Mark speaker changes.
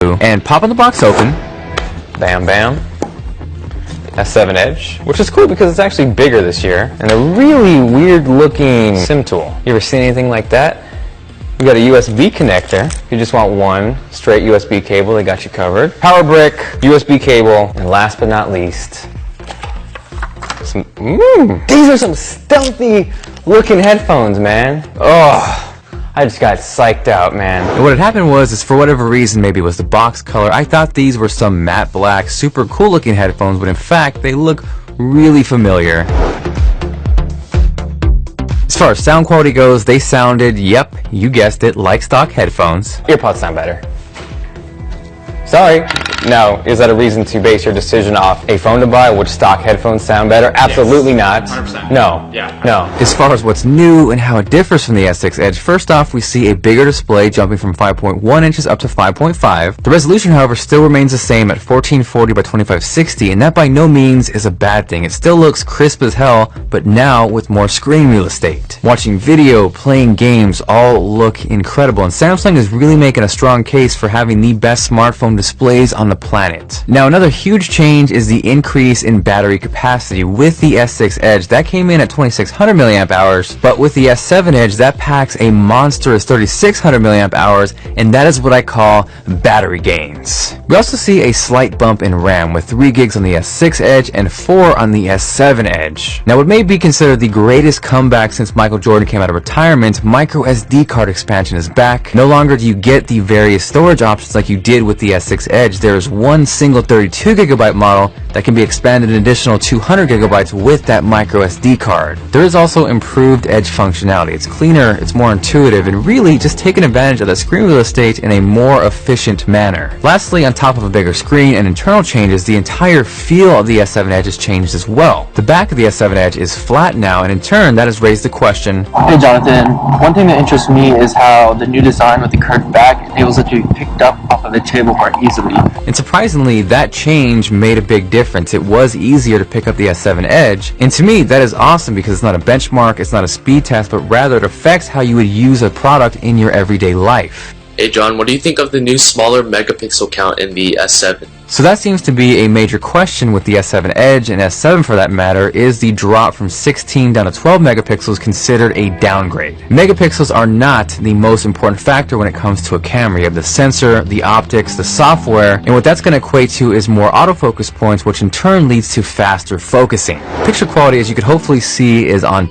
Speaker 1: and popping the box open,
Speaker 2: Bam bam. S7 Edge, which is cool because it's actually bigger this year, and a really weird looking SIM tool. You ever seen anything like that? You got a USB connector. If you just want one straight USB cable, they got you covered. Power brick, USB cable, and last but not least, these are some stealthy looking headphones, man. Oh, I just got psyched out, man.
Speaker 1: and what had happened was, for whatever reason, maybe it was the box color, I thought these were some matte black, super cool looking headphones, but in fact, they look really familiar. As far as sound quality goes, they sounded, yep, you guessed it, like stock headphones.
Speaker 2: Earpods sound better. Sorry. Now, is that a reason to base your decision off a phone to buy? Which stock headphones sound better? Absolutely not.
Speaker 3: 100%.
Speaker 2: No.
Speaker 3: Yeah.
Speaker 2: No.
Speaker 1: As far as what's new and how it differs from the S6 Edge, first off, we see a bigger display jumping from 5.1 inches up to 5.5. The resolution, however, still remains the same at 1440 by 2560, and that by no means is a bad thing. It still looks crisp as hell, but now with more screen real estate. Watching video, playing games, all look incredible, and Samsung is really making a strong case for having the best smartphone displays on the planet. Now, another huge change is the increase in battery capacity. With the S6 Edge, that came in at 2600 milliamp hours, but with the S7 Edge, that packs a monstrous 3600 milliamp hours, and that is what I call battery gains. We also see a slight bump in RAM, with 3 gigs on the S6 Edge and 4 on the S7 Edge. Now, what may be considered the greatest comeback since Michael Jordan came out of retirement, micro SD card expansion is back. No longer do you get the various storage options like you did with the S6 Edge. There is one single 32 gigabyte model that can be expanded an additional 200 gigabytes with that micro SD card. There is also improved Edge functionality. It's cleaner, it's more intuitive, and really just taking advantage of the screen real estate in a more efficient manner. Lastly, on top of a bigger screen and internal changes, the entire feel of the S7 Edge has changed as well. The back of the S7 Edge is flat now, and in turn, that has raised the question,
Speaker 4: Hey Jonathan, one thing that interests me is how the new design with the curved back enables it to be picked up off of the table more easily.
Speaker 1: and surprisingly, that change made a big difference. It was easier to pick up the S7 Edge, and to me, that is awesome because it's not a benchmark, it's not a speed test, but rather it affects how you would use a product in your everyday life.
Speaker 5: Hey John, what do you think of the new smaller megapixel count in the S7?
Speaker 1: So that seems to be a major question with the S7 Edge, and S7 for that matter. Is the drop from 16 down to 12 megapixels considered a downgrade? Megapixels are not the most important factor when it comes to a camera. You have the sensor, the optics, the software, and what that's going to equate to is more autofocus points, which in turn leads to faster focusing. Picture quality, as you could hopefully see, is on